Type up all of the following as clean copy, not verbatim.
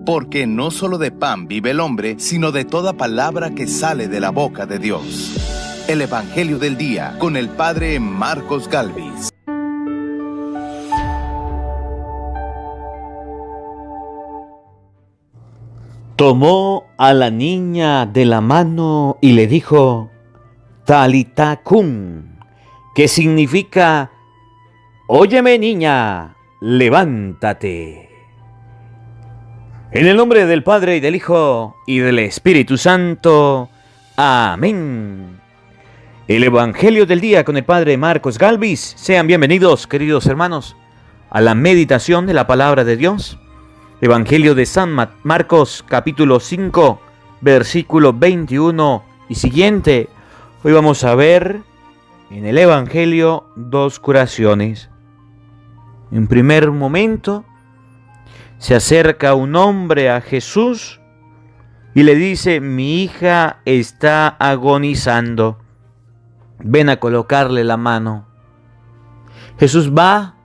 porque no solo de pan vive el hombre, sino de toda palabra que sale de la boca de Dios. El Evangelio del Día, con el Padre Marcos Galvis. Tomó a la niña de la mano y le dijo, Talita cum, que significa, óyeme niña, levántate. En el nombre del Padre y del Hijo y del Espíritu Santo. Amén. El Evangelio del Día con el Padre Marcos Galvis. Sean bienvenidos, queridos hermanos, a la meditación de la Palabra de Dios. Evangelio de San Marcos, capítulo 5, versículo 21 y siguiente. Hoy vamos a ver en el Evangelio dos curaciones. En primer momento, se acerca un hombre a Jesús y le dice, mi hija está agonizando. Ven a colocarle la mano. Jesús va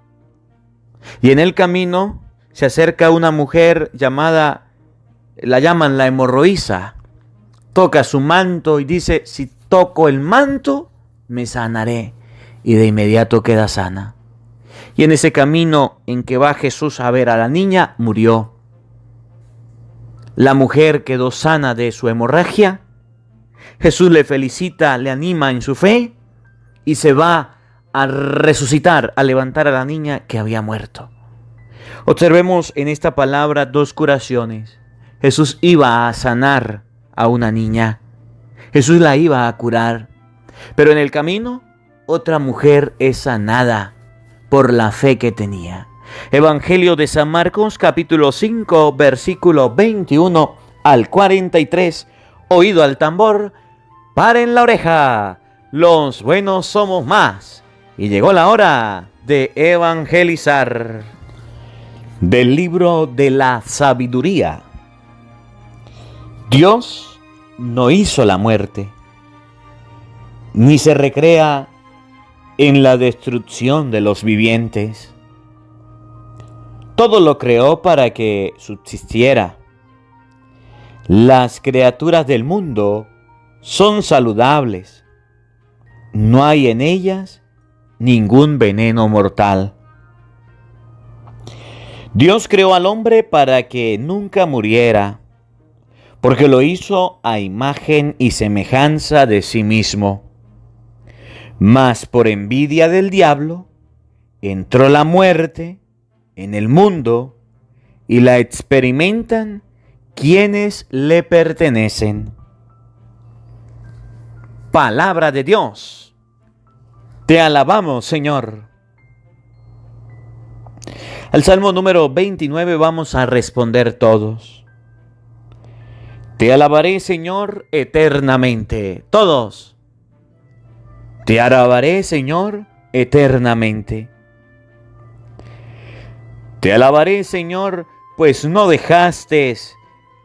y en el camino se acerca una mujer la llaman la hemorroísa. Toca su manto y dice, si toco el manto, me sanaré. Y de inmediato queda sana. Y en ese camino en que va Jesús a ver a la niña, murió. La mujer quedó sana de su hemorragia. Jesús le felicita, le anima en su fe y se va a resucitar, a levantar a la niña que había muerto. Observemos en esta palabra dos curaciones. Jesús iba a sanar a una niña. Jesús la iba a curar. Pero en el camino, otra mujer es sanada por la fe que tenía. Evangelio de San Marcos, capítulo 5, versículo 21 al 43. Oído al tambor, paren la oreja, los buenos somos más. Y llegó la hora de evangelizar. Del libro de la sabiduría. Dios no hizo la muerte, ni se recrea en la destrucción de los vivientes. Todo lo creó para que subsistiera. Las criaturas del mundo son saludables. No hay en ellas ningún veneno mortal. Dios creó al hombre para que nunca muriera, porque lo hizo a imagen y semejanza de sí mismo. Mas por envidia del diablo, entró la muerte en el mundo y la experimentan quienes le pertenecen. Palabra de Dios. Te alabamos, Señor. Al Salmo número 29 vamos a responder todos. Te alabaré, Señor, eternamente. Todos. Te alabaré, Señor, eternamente. Te alabaré, Señor, pues no dejaste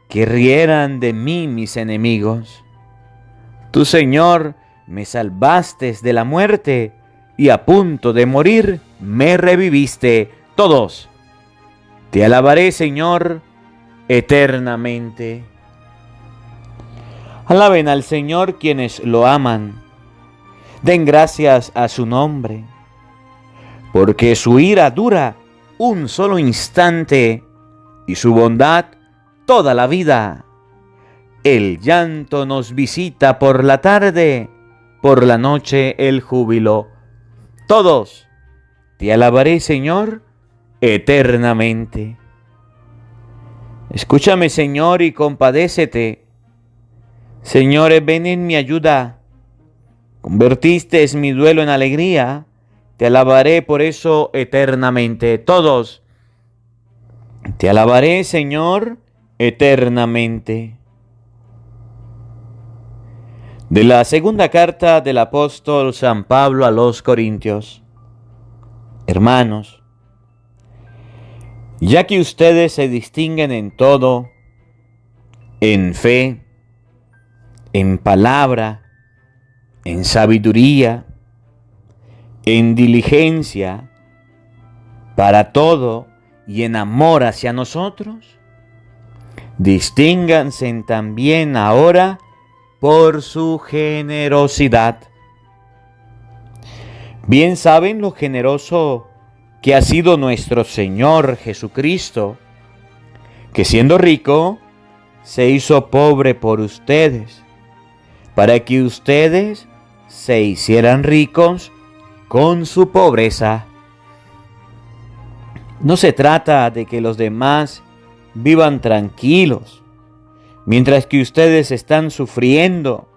que rieran de mí mis enemigos. Tú, Señor, me salvaste de la muerte y a punto de morir me reviviste. Todos. Te alabaré, Señor, eternamente. Alaben al Señor quienes lo aman. Den gracias a su nombre, porque su ira dura un solo instante y su bondad toda la vida. El llanto nos visita por la tarde, por la noche el júbilo. Todos. Te alabaré, Señor, eternamente. Escúchame, Señor, y compadécete. Señor, ven en mi ayuda. Convertiste mi duelo en alegría. Te alabaré por eso eternamente. Todos. Te alabaré, Señor, eternamente. De la segunda carta del apóstol San Pablo a los Corintios. Hermanos, ya que ustedes se distinguen en todo, en fe, en palabra, en sabiduría, en diligencia, para todo y en amor hacia nosotros, Distínganse también ahora por su generosidad. Bien saben lo generoso que ha sido nuestro Señor Jesucristo, que siendo rico, se hizo pobre por ustedes, para que ustedes se hicieran ricos con su pobreza. No se trata de que los demás vivan tranquilos, mientras que ustedes están sufriendo.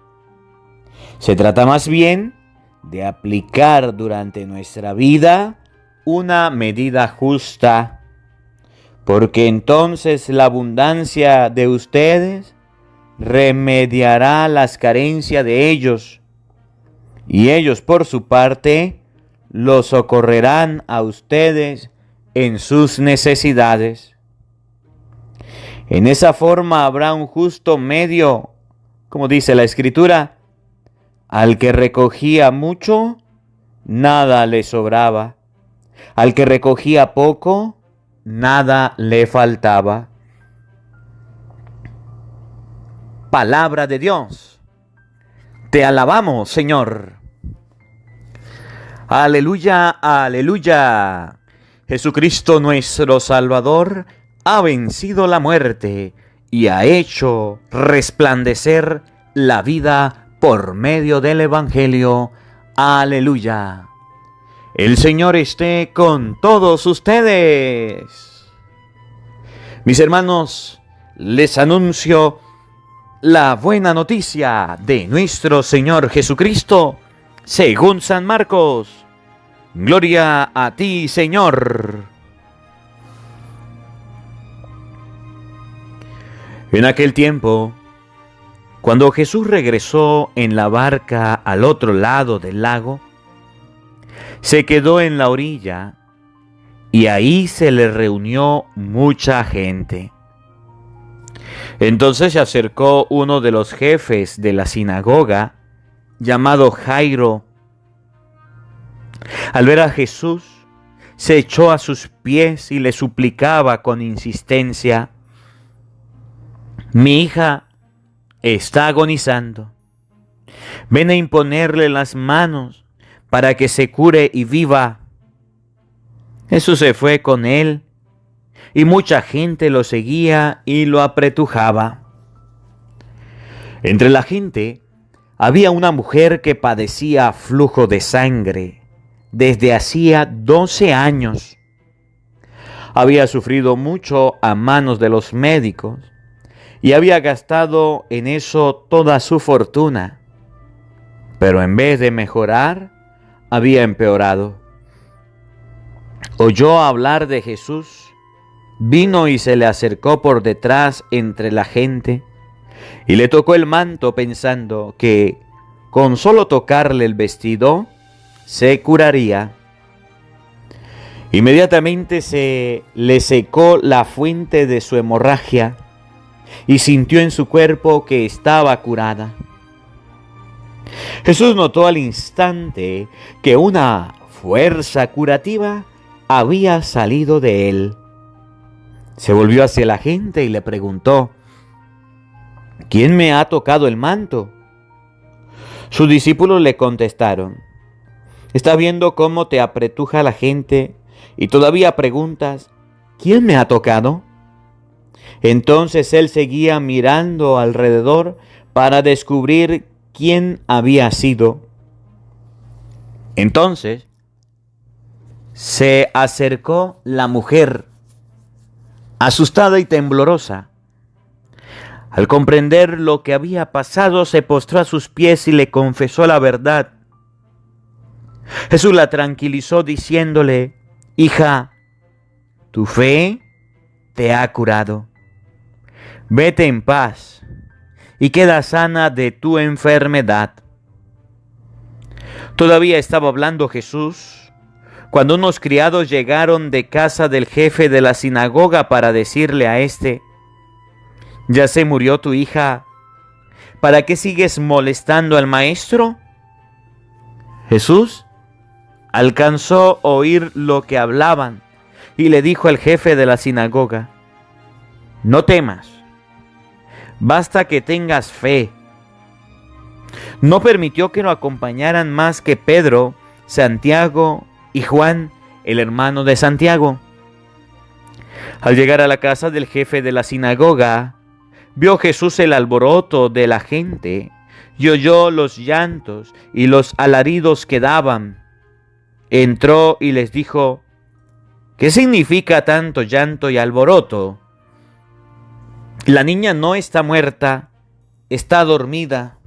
Se trata más bien de aplicar durante nuestra vida una medida justa, porque entonces la abundancia de ustedes remediará las carencias de ellos, y ellos por su parte los socorrerán a ustedes en sus necesidades. En esa forma habrá un justo medio, como dice la Escritura: al que recogía mucho, nada le sobraba; al que recogía poco, nada le faltaba. Palabra de Dios. Te alabamos, Señor. Aleluya, aleluya. Jesucristo nuestro Salvador ha vencido la muerte y ha hecho resplandecer la vida por medio del Evangelio. Aleluya. El Señor esté con todos ustedes. Mis hermanos, les anuncio la buena noticia de nuestro Señor Jesucristo según San Marcos. Gloria a ti, Señor. En aquel tiempo, cuando Jesús regresó en la barca al otro lado del lago, se quedó en la orilla y ahí se le reunió mucha gente. Entonces se acercó uno de los jefes de la sinagoga, llamado Jairo. Al ver a Jesús, se echó a sus pies y le suplicaba con insistencia: mi hija está agonizando. Ven a imponerle las manos para que se cure y viva. Jesús se fue con él y mucha gente lo seguía y lo apretujaba. Entre la gente había una mujer que padecía flujo de sangre desde hacía 12 años. Había sufrido mucho a manos de los médicos y había gastado en eso toda su fortuna, pero en vez de mejorar, había empeorado. Oyó hablar de Jesús, vino y se le acercó por detrás entre la gente y le tocó el manto pensando que con solo tocarle el vestido se curaría. Inmediatamente se le secó la fuente de su hemorragia y sintió en su cuerpo que estaba curada. Jesús notó al instante que una fuerza curativa había salido de él. Se volvió hacia la gente y le preguntó: ¿quién me ha tocado el manto? Sus discípulos le contestaron: ¿estás viendo cómo te apretuja la gente y todavía preguntas: ¿quién me ha tocado? Entonces él seguía mirando alrededor para descubrir quién había sido. Entonces se acercó la mujer, asustada y temblorosa. Al comprender lo que había pasado, se postró a sus pies y le confesó la verdad. Jesús la tranquilizó diciéndole: hija, tu fe te ha curado. Vete en paz y queda sana de tu enfermedad. Todavía estaba hablando Jesús cuando unos criados llegaron de casa del jefe de la sinagoga para decirle a éste: ¿ya se murió tu hija? ¿Para qué sigues molestando al maestro? Jesús alcanzó a oír lo que hablaban y le dijo al jefe de la sinagoga: no temas, basta que tengas fe. No permitió que lo acompañaran más que Pedro, Santiago y Juan, el hermano de Santiago. Al llegar a la casa del jefe de la sinagoga, vio Jesús el alboroto de la gente y oyó los llantos y los alaridos que daban. Entró y les dijo: ¿qué significa tanto llanto y alboroto? La niña no está muerta, está dormida.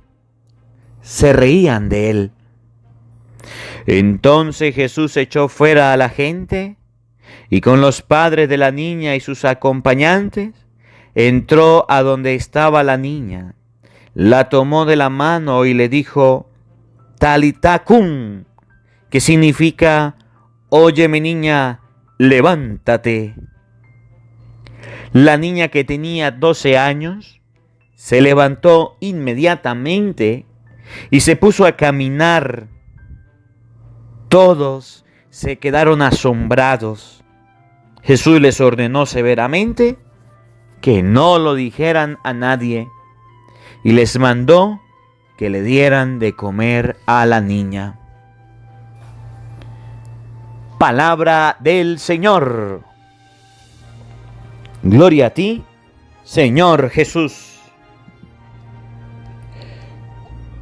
Se reían de él. Entonces Jesús echó fuera a la gente y con los padres de la niña y sus acompañantes entró a donde estaba la niña, la tomó de la mano y le dijo: Talita cum, que significa: óyeme niña, levántate. La niña, que tenía 12 años, se levantó inmediatamente y se puso a caminar. Todos se quedaron asombrados. Jesús les ordenó severamente que no lo dijeran a nadie y les mandó que le dieran de comer a la niña. Palabra del Señor. Gloria a ti, Señor Jesús.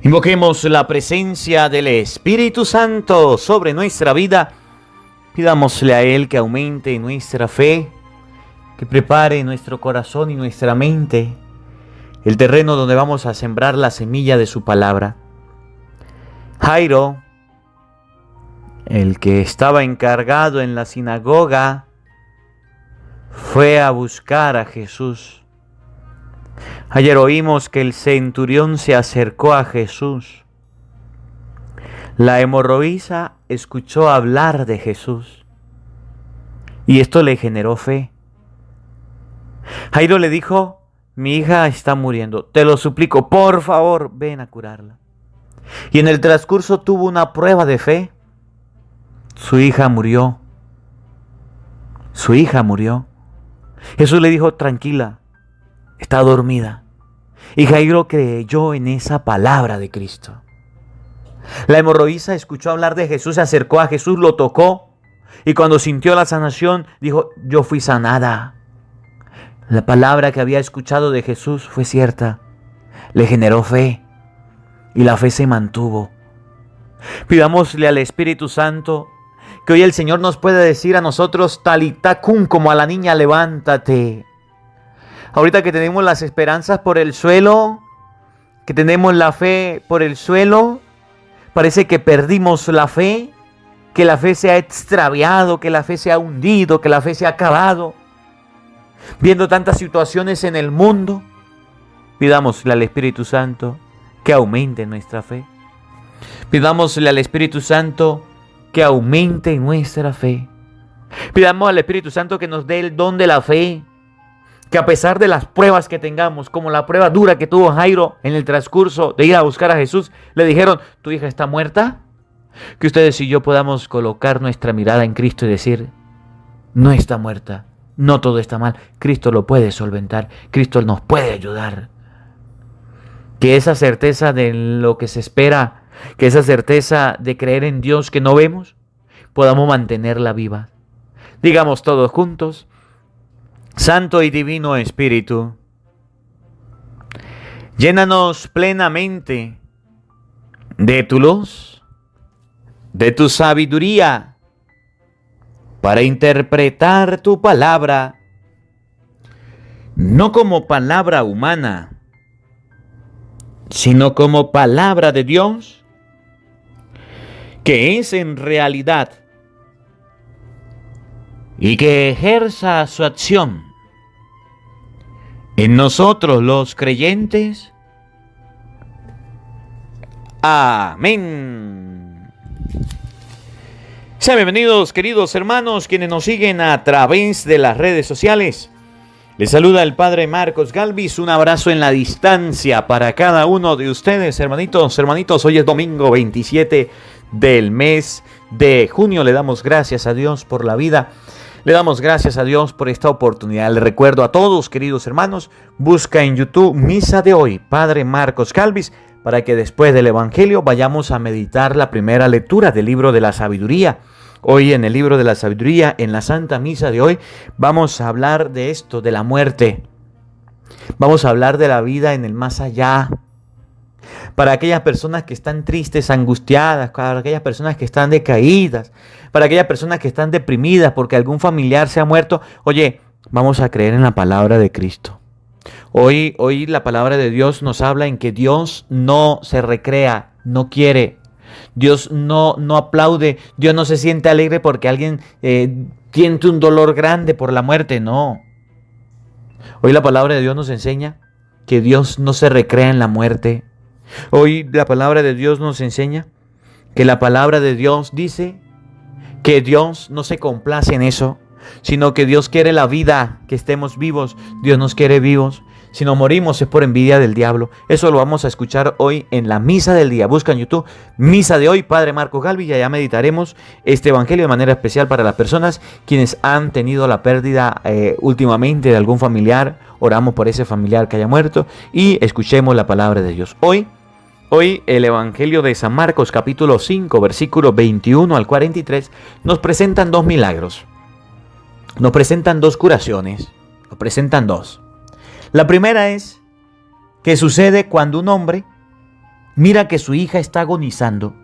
Invoquemos la presencia del Espíritu Santo sobre nuestra vida. Pidámosle a Él que aumente nuestra fe, que prepare nuestro corazón y nuestra mente el terreno donde vamos a sembrar la semilla de su palabra. Jairo, el que estaba encargado en la sinagoga, fue a buscar a Jesús. Ayer oímos que el centurión se acercó a Jesús. La hemorroísa escuchó hablar de Jesús y esto le generó fe. Jairo le dijo: mi hija está muriendo, te lo suplico, por favor, ven a curarla. Y en el transcurso tuvo una prueba de fe. Su hija murió. Su hija murió. Jesús le dijo: tranquila, está dormida. Y Jairo creyó en esa palabra de Cristo. La hemorroísa escuchó hablar de Jesús, se acercó a Jesús, lo tocó y cuando sintió la sanación dijo: yo fui sanada. La palabra que había escuchado de Jesús fue cierta. Le generó fe y la fe se mantuvo. Pidámosle al Espíritu Santo que hoy el Señor nos pueda decir a nosotros: Talita cum, como a la niña, levántate. Ahorita que tenemos las esperanzas por el suelo, que tenemos la fe por el suelo, parece que perdimos la fe, que la fe se ha extraviado, que la fe se ha hundido, que la fe se ha acabado. Viendo tantas situaciones en el mundo, pidámosle al Espíritu Santo que aumente nuestra fe. Pidámosle al Espíritu Santo que aumente nuestra fe. Pidamos al Espíritu Santo que nos dé el don de la fe, que a pesar de las pruebas que tengamos, como la prueba dura que tuvo Jairo en el transcurso de ir a buscar a Jesús, le dijeron: ¿tu hija está muerta? Que ustedes y yo podamos colocar nuestra mirada en Cristo y decir: no está muerta, no todo está mal, Cristo lo puede solventar, Cristo nos puede ayudar. Que esa certeza de lo que se espera, que esa certeza de creer en Dios que no vemos, podamos mantenerla viva. Digamos todos juntos: Santo y Divino Espíritu, llénanos plenamente de tu luz, de tu sabiduría, para interpretar tu palabra, no como palabra humana, sino como palabra de Dios, que es en realidad y que ejerza su acción en nosotros los creyentes. Amén. Sean bienvenidos, queridos hermanos, quienes nos siguen a través de las redes sociales. Les saluda el Padre Marcos Galvis. Un abrazo en la distancia para cada uno de ustedes, hermanitos. Hoy es domingo 27 del mes de junio. Le damos gracias a Dios por la vida. Le damos gracias a Dios por esta oportunidad. Le recuerdo a todos, queridos hermanos, busca en YouTube Misa de hoy, Padre Marcos Galvis, para que después del Evangelio vayamos a meditar la primera lectura del libro de la sabiduría. Hoy en el libro de la sabiduría, en la Santa Misa de hoy, vamos a hablar de esto, de la muerte. Vamos a hablar de la vida en el más allá. Para aquellas personas que están tristes, angustiadas, para aquellas personas que están decaídas, para aquellas personas que están deprimidas porque algún familiar se ha muerto. Oye, vamos a creer en la palabra de Cristo. Hoy la palabra de Dios nos habla en que Dios no se recrea, no quiere. Dios no aplaude, Dios no se siente alegre porque alguien siente un dolor grande por la muerte, no. Hoy la palabra de Dios nos enseña que Dios no se recrea en la muerte. Hoy la palabra de Dios nos enseña que la palabra de Dios dice que Dios no se complace en eso, sino que Dios quiere la vida, que estemos vivos. Dios nos quiere vivos. Si no morimos es por envidia del diablo. Eso lo vamos a escuchar hoy en la misa del día. Busca en YouTube Misa de hoy, Padre Marcos Galvis, y allá meditaremos este evangelio de manera especial para las personas quienes han tenido la pérdida últimamente de algún familiar. Oramos por ese familiar que haya muerto y escuchemos la palabra de Dios. Hoy el Evangelio de San Marcos, capítulo 5, versículos 21 al 43, nos presentan dos milagros. Nos presentan dos curaciones. Nos presentan dos. La primera es que sucede cuando un hombre mira que su hija está agonizando.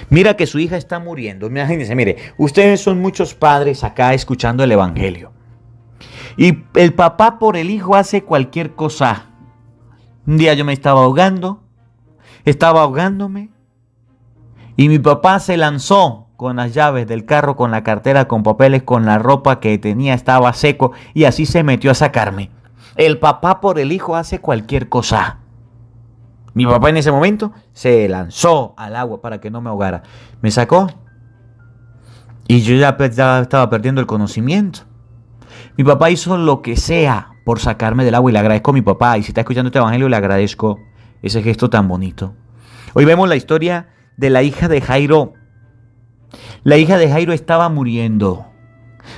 Mira que su hija está muriendo. Imagínense, mire, ustedes son muchos padres acá escuchando el Evangelio. Y el papá por el hijo hace cualquier cosa. Un día yo me estaba ahogándome y mi papá se lanzó con las llaves del carro, con la cartera, con papeles, con la ropa que tenía, estaba seco y así se metió a sacarme. El papá por el hijo hace cualquier cosa. Mi papá en ese momento se lanzó al agua para que no me ahogara. Me sacó y yo ya estaba perdiendo el conocimiento. Mi papá hizo lo que sea por sacarme del agua y le agradezco a mi papá. Y si está escuchando este evangelio, le agradezco ese gesto tan bonito. Hoy vemos la historia de la hija de Jairo. La hija de Jairo estaba muriendo.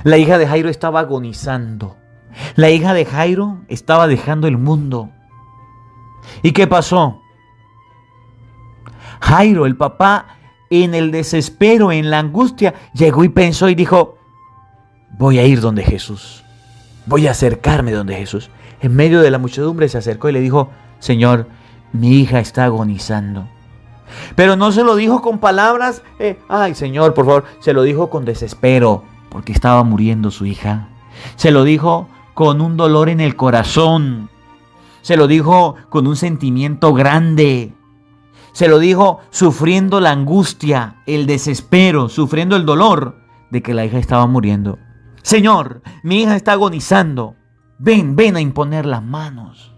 La hija de Jairo estaba agonizando. La hija de Jairo estaba dejando el mundo. ¿Y qué pasó? Jairo, el papá, en el desespero, en la angustia, llegó y pensó y dijo: voy a ir donde Jesús. Voy a acercarme donde Jesús. En medio de la muchedumbre se acercó y le dijo: Señor, mi hija está agonizando. Pero no se lo dijo con palabras, ay Señor, por favor. Se lo dijo con desespero, porque estaba muriendo su hija. Se lo dijo con un dolor en el corazón. Se lo dijo con un sentimiento grande. Se lo dijo sufriendo la angustia, el desespero, sufriendo el dolor de que la hija estaba muriendo. Señor, mi hija está agonizando. Ven a imponer las manos.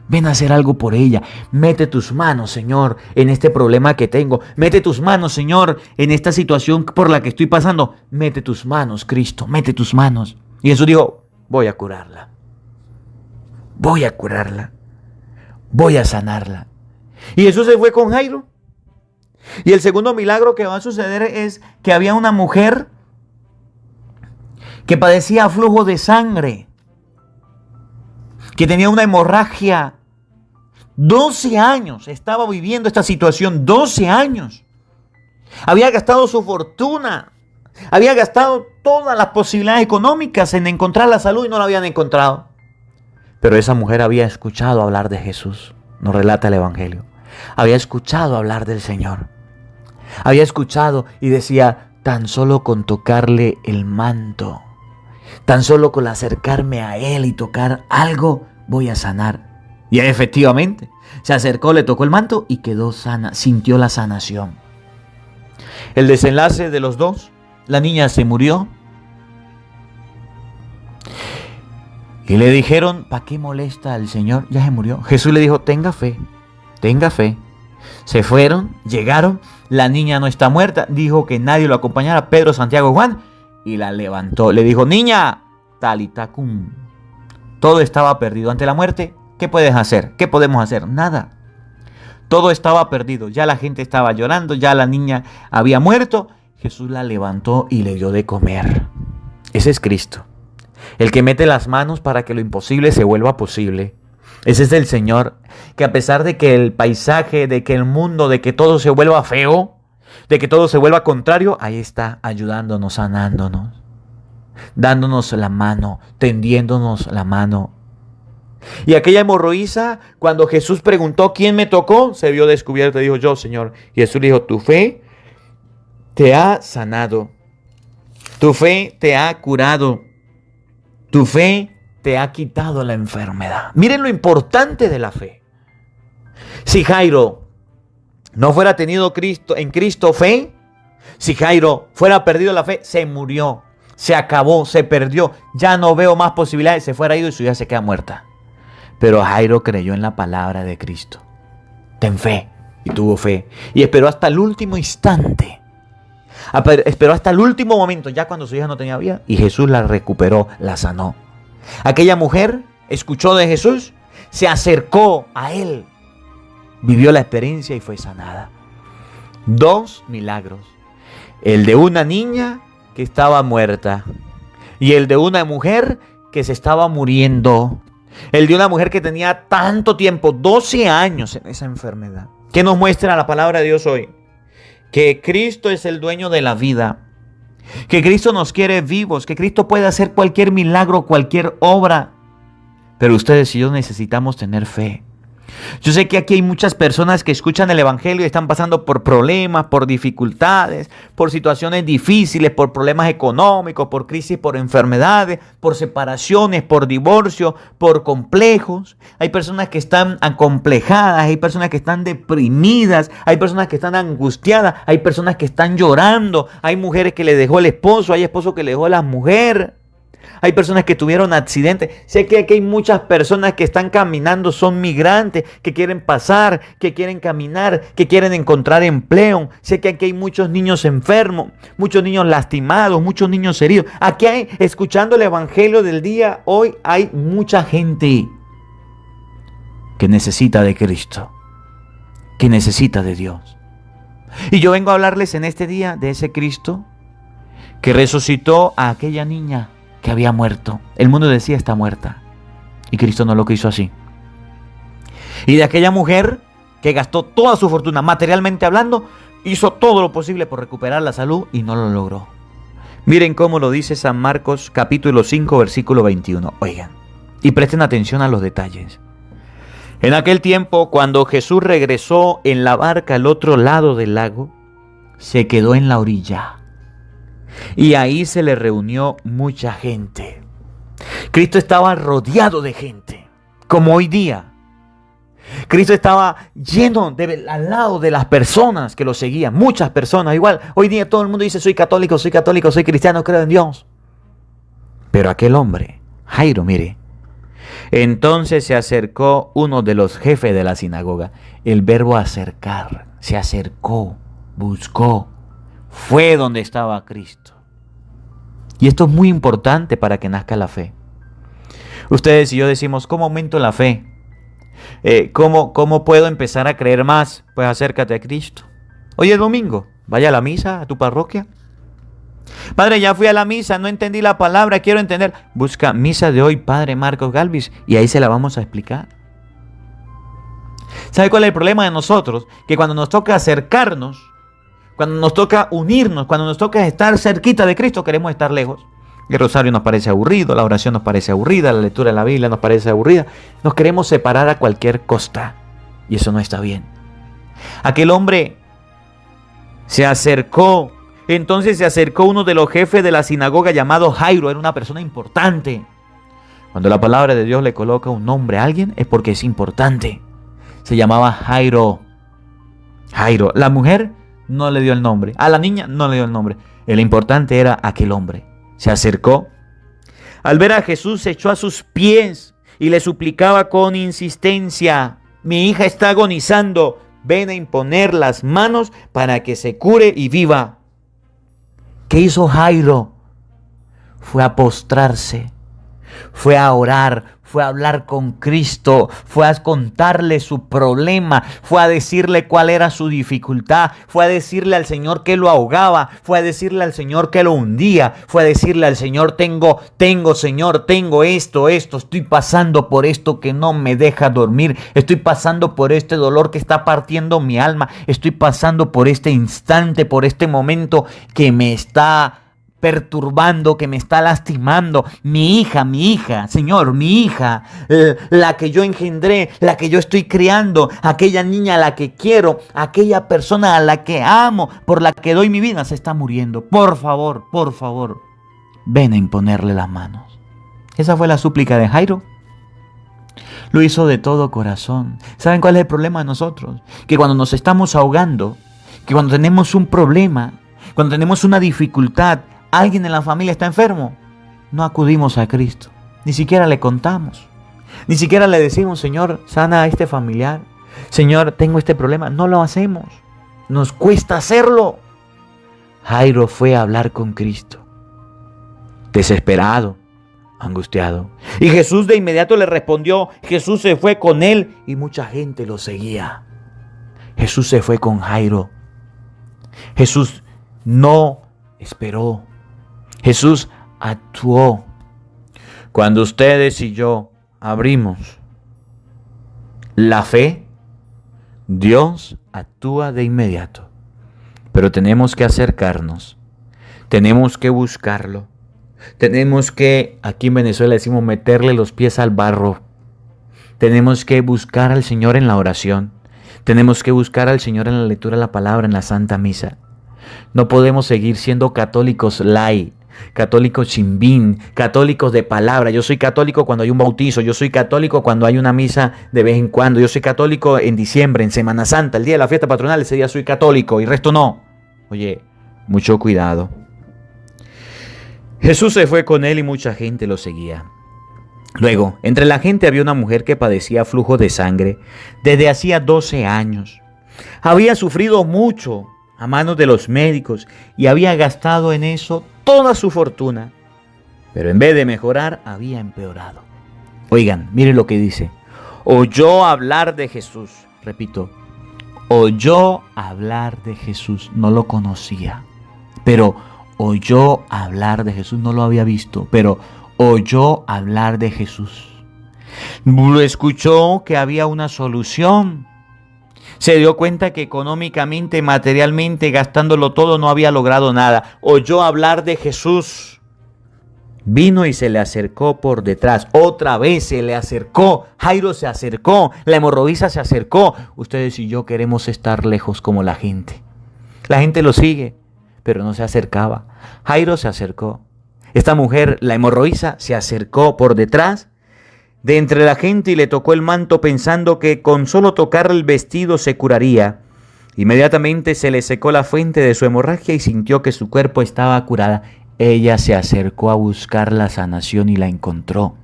Ven a hacer algo por ella. Mete tus manos, Señor, en este problema que tengo. Mete tus manos, Señor, en esta situación por la que estoy pasando. Mete tus manos, Cristo, mete tus manos. Y Jesús dijo: voy a curarla. Voy a curarla. Voy a sanarla. Y Jesús se fue con Jairo. Y el segundo milagro que va a suceder es que había una mujer que padecía flujo de sangre, que tenía una hemorragia. 12 años estaba viviendo esta situación, 12 años. Había gastado su fortuna, había gastado todas las posibilidades económicas en encontrar la salud y no la habían encontrado. Pero esa mujer había escuchado hablar de Jesús, nos relata el Evangelio. Había escuchado hablar del Señor. Había escuchado y decía: tan solo con tocarle el manto, tan solo con acercarme a Él y tocar algo, voy a sanar. Y efectivamente, se acercó, le tocó el manto y quedó sana, sintió la sanación. El desenlace de los dos: la niña se murió. Y le dijeron: ¿para qué molesta al Señor? Ya se murió. Jesús le dijo: tenga fe, tenga fe. Se fueron, llegaron, la niña no está muerta. Dijo que nadie lo acompañara, Pedro, Santiago y Juan, y la levantó. Le dijo: niña, talita cum. Todo estaba perdido ante la muerte. ¿Qué puedes hacer? ¿Qué podemos hacer? Nada. Todo estaba perdido. Ya la gente estaba llorando, ya la niña había muerto. Jesús la levantó y le dio de comer. Ese es Cristo, el que mete las manos para que lo imposible se vuelva posible. Ese es el Señor, que a pesar de que el paisaje, de que el mundo, de que todo se vuelva feo, de que todo se vuelva contrario, ahí está ayudándonos, sanándonos, dándonos la mano, tendiéndonos la mano. Y aquella hemorroísa, cuando Jesús preguntó quién me tocó, se vio descubierta y dijo: yo, Señor. Y Jesús le dijo: tu fe te ha sanado, tu fe te ha curado, tu fe te ha quitado la enfermedad. Miren lo importante de la fe. Si Jairo no fuera tenido en Cristo fe, si Jairo fuera perdido la fe, se murió, se acabó, se perdió. Ya no veo más posibilidades, se fuera ido y su hija se queda muerta. Pero Jairo creyó en la palabra de Cristo. Ten fe. Y tuvo fe. Y esperó hasta el último instante. Esperó hasta el último momento, ya cuando su hija no tenía vida. Y Jesús la recuperó, la sanó. Aquella mujer escuchó de Jesús, se acercó a él, vivió la experiencia y fue sanada. 2 milagros. El de una niña que estaba muerta y el de una mujer que se estaba muriendo. El de una mujer que tenía tanto tiempo, 12 años en esa enfermedad. ¿Qué nos muestra la palabra de Dios hoy? Que Cristo es el dueño de la vida. Que Cristo nos quiere vivos. Que Cristo puede hacer cualquier milagro, cualquier obra. Pero ustedes y yo necesitamos tener fe. Yo sé que aquí hay muchas personas que escuchan el Evangelio y están pasando por problemas, por dificultades, por situaciones difíciles, por problemas económicos, por crisis, por enfermedades, por separaciones, por divorcio, por complejos. Hay personas que están acomplejadas, hay personas que están deprimidas, hay personas que están angustiadas, hay personas que están llorando, hay mujeres que le dejó el esposo, hay esposos que le dejó la mujer. Hay personas que tuvieron accidentes. Sé que aquí hay muchas personas que están caminando, son migrantes, que quieren pasar, que quieren caminar, que quieren encontrar empleo. Sé que aquí hay muchos niños enfermos, muchos niños lastimados, muchos niños heridos. Aquí hay, escuchando el Evangelio del día, hoy hay mucha gente que necesita de Cristo, que necesita de Dios. Y yo vengo a hablarles en este día de ese Cristo que resucitó a aquella niña que había muerto. El mundo decía: está muerta. Y Cristo no lo quiso así. Y de aquella mujer que gastó toda su fortuna, materialmente hablando, hizo todo lo posible por recuperar la salud y no lo logró. Miren cómo lo dice San Marcos capítulo 5 versículo 21. Oigan, y presten atención a los detalles. En aquel tiempo, cuando Jesús regresó en la barca al otro lado del lago, se quedó en la orilla. Y ahí se le reunió mucha gente. Cristo estaba rodeado de gente, como hoy día. Cristo estaba lleno al lado de las personas que lo seguían. Muchas personas, igual. Hoy día todo el mundo dice: soy católico, soy cristiano, creo en Dios. Pero aquel hombre, Jairo, mire. Entonces se acercó uno de los jefes de la sinagoga. El verbo acercar, se acercó, buscó. Fue donde estaba Cristo. Y esto es muy importante para que nazca la fe. Ustedes y yo decimos: ¿cómo aumento la fe? ¿Cómo puedo empezar a creer más? Pues acércate a Cristo. Hoy es domingo, vaya a la misa, a tu parroquia. Padre, ya fui a la misa, no entendí la palabra, quiero entender. Busca misa de hoy, Padre Marcos Galvis, y ahí se la vamos a explicar. ¿Sabe cuál es el problema de nosotros? Que cuando nos toca acercarnos, cuando nos toca unirnos, cuando nos toca estar cerquita de Cristo, queremos estar lejos. El rosario nos parece aburrido, la oración nos parece aburrida, la lectura de la Biblia nos parece aburrida. Nos queremos separar a cualquier costa. Y eso no está bien. Aquel hombre se acercó. Entonces se acercó uno de los jefes de la sinagoga llamado Jairo. Era una persona importante. Cuando la palabra de Dios le coloca un nombre a alguien, es porque es importante. Se llamaba Jairo. Jairo. La mujer no le dio el nombre. A la niña no le dio el nombre. El importante era aquel hombre. Se acercó. Al ver a Jesús se echó a sus pies y le suplicaba con insistencia: mi hija está agonizando. Ven a imponer las manos para que se cure y viva. ¿Qué hizo Jairo? Fue a postrarse. Fue a orar. fue a hablar con Cristo, fue a contarle su problema, fue a decirle cuál era su dificultad, fue a decirle al Señor que lo ahogaba, fue a decirle al Señor que lo hundía, fue a decirle al Señor, Señor, tengo esto, estoy pasando por esto que no me deja dormir, estoy pasando por este dolor que está partiendo mi alma, estoy pasando por este instante, por este momento que me está perturbando, que me está lastimando. Mi hija, Señor, mi hija, la que yo engendré, la que yo estoy criando, aquella niña a la que quiero, aquella persona a la que amo, por la que doy mi vida, se está muriendo. Por favor, ven a imponerle las manos. Esa fue la súplica de Jairo. Lo hizo de todo corazón. ¿Saben cuál es el problema de nosotros? Que cuando nos estamos ahogando, que cuando tenemos un problema, cuando tenemos una dificultad, alguien en la familia está enfermo, no acudimos a Cristo. Ni siquiera le contamos. Ni siquiera le decimos, Señor, sana a este familiar. Señor, tengo este problema. No lo hacemos. Nos cuesta hacerlo. Jairo fue a hablar con Cristo, desesperado, angustiado. Y Jesús de inmediato le respondió. Jesús se fue con él y mucha gente lo seguía. Jesús se fue con Jairo. Jesús no esperó. Jesús actuó. Cuando ustedes y yo abrimos la fe, Dios actúa de inmediato. Pero tenemos que acercarnos. Tenemos que buscarlo. Tenemos que, aquí en Venezuela decimos, meterle los pies al barro. Tenemos que buscar al Señor en la oración. Tenemos que buscar al Señor en la lectura de la palabra, en la Santa Misa. No podemos seguir siendo católicos light, católicos chimbín, católicos de palabra. Yo soy católico cuando hay un bautizo, yo soy católico cuando hay una misa de vez en cuando, yo soy católico en diciembre, en Semana Santa, el día de la fiesta patronal, ese día soy católico y el resto no. Oye, mucho cuidado. Jesús se fue con él y mucha gente lo seguía. Luego, entre la gente había una mujer que padecía flujo de sangre desde hacía 12 años. Había sufrido mucho a manos de los médicos y había gastado en eso toda su fortuna. Pero en vez de mejorar, había empeorado. Oigan, miren lo que dice. Oyó hablar de Jesús. Repito, oyó hablar de Jesús. No lo conocía, pero oyó hablar de Jesús. No lo había visto, pero oyó hablar de Jesús. Lo escuchó que había una solución. Se dio cuenta que económicamente, materialmente, gastándolo todo, no había logrado nada. Oyó hablar de Jesús. Vino y se le acercó por detrás. Otra vez se le acercó. Jairo se acercó. La hemorroísa se acercó. Ustedes y yo queremos estar lejos como la gente. La gente lo sigue, pero no se acercaba. Jairo se acercó. Esta mujer, la hemorroísa, se acercó por detrás de entre la gente y le tocó el manto pensando que con solo tocar el vestido se curaría. Inmediatamente se le secó la fuente de su hemorragia y sintió que su cuerpo estaba curada. Ella se acercó a buscar la sanación y la encontró.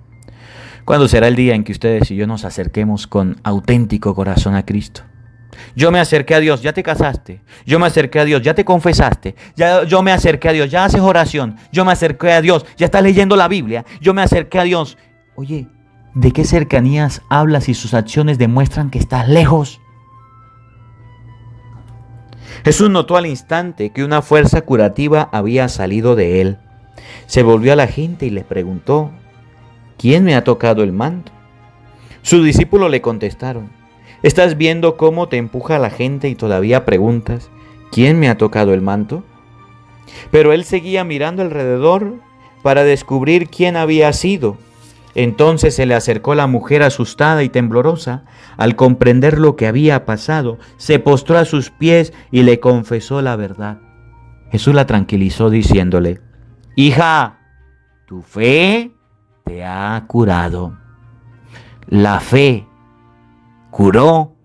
¿Cuándo será el día en que ustedes y yo nos acerquemos con auténtico corazón a Cristo? Yo me acerqué a Dios, ya te casaste. Yo me acerqué a Dios, ya te confesaste. Yo me acerqué a Dios, ya haces oración. Yo me acerqué a Dios, ya estás leyendo la Biblia. Yo me acerqué a Dios. Oye, ¿de qué cercanías hablas si sus acciones demuestran que estás lejos? Jesús notó al instante que una fuerza curativa había salido de él. Se volvió a la gente y le preguntó, ¿quién me ha tocado el manto? Sus discípulos le contestaron, ¿estás viendo cómo te empuja la gente y todavía preguntas, ¿quién me ha tocado el manto? Pero él seguía mirando alrededor para descubrir quién había sido. Entonces se le acercó la mujer asustada y temblorosa. Al comprender lo que había pasado, se postró a sus pies y le confesó la verdad. Jesús la tranquilizó diciéndole, hija, tu fe te ha curado. La fe curó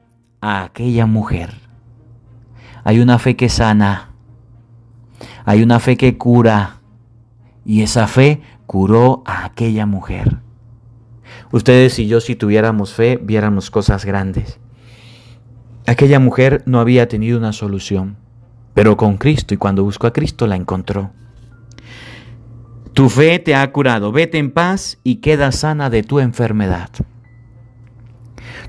a aquella mujer. Hay una fe que sana, hay una fe que cura, y esa fe curó a aquella mujer. Ustedes y yo, si tuviéramos fe, viéramos cosas grandes. Aquella mujer no había tenido una solución, pero con Cristo, y cuando buscó a Cristo la encontró. Tu fe te ha curado. Vete en paz y queda sana de tu enfermedad.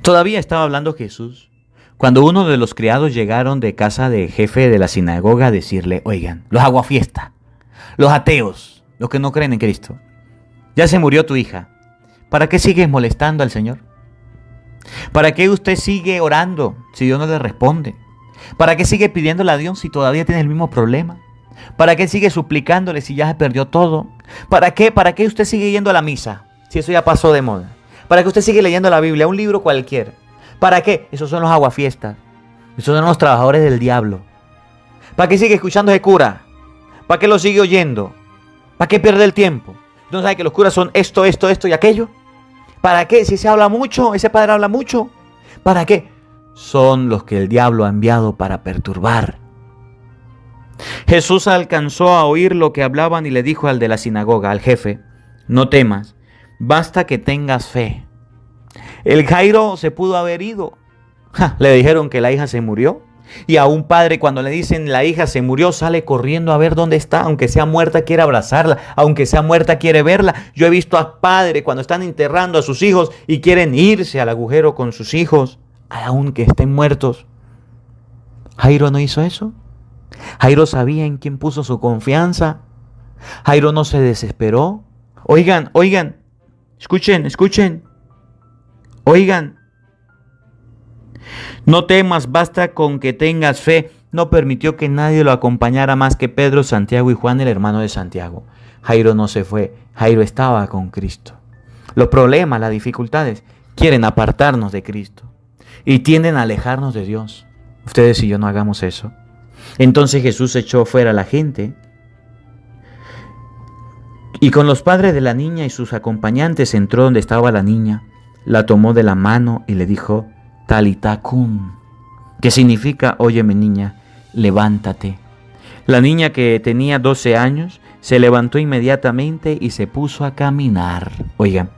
Todavía estaba hablando Jesús cuando uno de los criados llegaron de casa del jefe de la sinagoga a decirle: oigan, los aguafiestas, los ateos, los que no creen en Cristo, ya se murió tu hija. ¿Para qué sigues molestando al Señor? ¿Para qué usted sigue orando si Dios no le responde? ¿Para qué sigue pidiéndole a Dios si todavía tiene el mismo problema? ¿Para qué sigue suplicándole si ya se perdió todo? ¿Para qué usted sigue yendo a la misa si eso ya pasó de moda? ¿Para qué usted sigue leyendo la Biblia, un libro cualquiera? ¿Para qué? Esos son los aguafiestas. Esos son los trabajadores del diablo. ¿Para qué sigue escuchando ese cura? ¿Para qué lo sigue oyendo? ¿Para qué pierde el tiempo? ¿No sabe que los curas son esto y aquello? ¿Para qué? Si se habla mucho, ese padre habla mucho. ¿Para qué? Son los que el diablo ha enviado para perturbar. Jesús alcanzó a oír lo que hablaban y le dijo al de la sinagoga, al jefe: no temas, basta que tengas fe. El Jairo se pudo haber ido. Le dijeron que la hija se murió. Y a un padre, cuando le dicen la hija se murió, sale corriendo a ver dónde está. Aunque sea muerta, quiere abrazarla. Aunque sea muerta, quiere verla. Yo he visto a padres cuando están enterrando a sus hijos y quieren irse al agujero con sus hijos, aunque estén muertos. Jairo no hizo eso. Jairo sabía en quién puso su confianza. Jairo no se desesperó. Oigan, escuchen. Oigan, no temas, basta con que tengas fe. No permitió que nadie lo acompañara más que Pedro, Santiago y Juan, el hermano de Santiago. Jairo no se fue, Jairo estaba con Cristo. Los problemas, las dificultades, quieren apartarnos de Cristo y tienden a alejarnos de Dios. Ustedes y yo no hagamos eso. Entonces Jesús echó fuera a la gente y con los padres de la niña y sus acompañantes entró donde estaba la niña. La tomó de la mano y le dijo: Talita cum, que significa: óyeme niña, levántate. La niña, que tenía 12 años, se levantó inmediatamente y se puso a caminar. Oigan,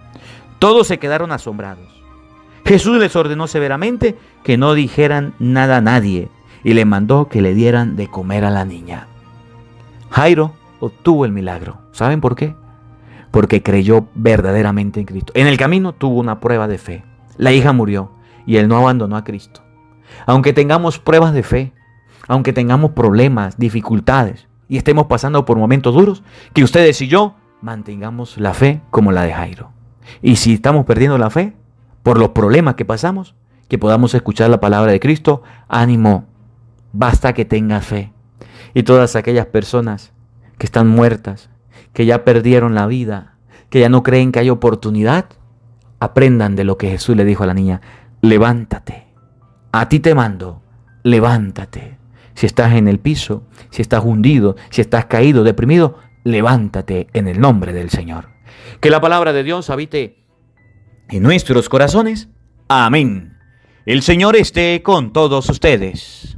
todos se quedaron asombrados. Jesús les ordenó severamente que no dijeran nada a nadie y le mandó que le dieran de comer a la niña. Jairo obtuvo el milagro. ¿Saben por qué? Porque creyó verdaderamente en Cristo. En el camino tuvo una prueba de fe. La hija murió y él no abandonó a Cristo. Aunque tengamos pruebas de fe, aunque tengamos problemas, dificultades y estemos pasando por momentos duros, que ustedes y yo mantengamos la fe como la de Jairo. Y si estamos perdiendo la fe por los problemas que pasamos, que podamos escuchar la palabra de Cristo: ánimo, basta que tengas fe. Y todas aquellas personas que están muertas, que ya perdieron la vida, que ya no creen que hay oportunidad, aprendan de lo que Jesús le dijo a la niña: levántate, a ti te mando, levántate. Si estás en el piso, si estás hundido, si estás caído, deprimido, levántate en el nombre del Señor. Que la palabra de Dios habite en nuestros corazones. Amén. El Señor esté con todos ustedes.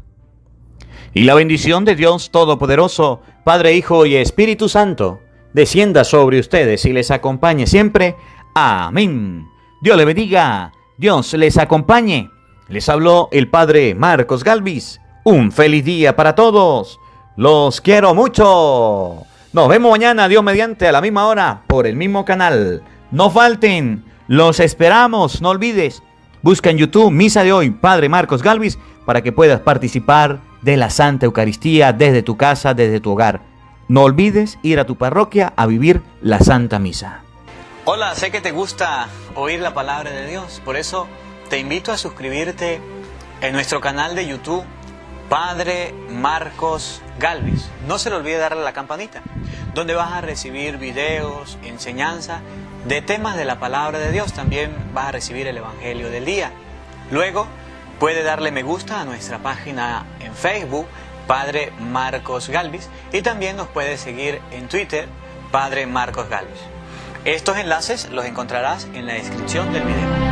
Y la bendición de Dios Todopoderoso, Padre, Hijo y Espíritu Santo, descienda sobre ustedes y les acompañe siempre. Amén. Dios les bendiga, Dios les acompañe. Les habló el Padre Marcos Galvis. Un feliz día para todos. Los quiero mucho. Nos vemos mañana, Dios mediante, a la misma hora, por el mismo canal. No falten, los esperamos. No olvides, busca en YouTube Misa de Hoy, Padre Marcos Galvis, para que puedas participar de la Santa Eucaristía desde tu casa, desde tu hogar. No olvides ir a tu parroquia a vivir la Santa Misa. Hola, sé que te gusta oír la palabra de Dios, por eso te invito a suscribirte en nuestro canal de YouTube, Padre Marcos Galvis. No se le olvide darle a la campanita, donde vas a recibir videos, enseñanza de temas de la palabra de Dios. También vas a recibir el Evangelio del día. Luego, puede darle me gusta a nuestra página en Facebook, Padre Marcos Galvis, y también nos puede seguir en Twitter, Padre Marcos Galvis. Estos enlaces los encontrarás en la descripción del video.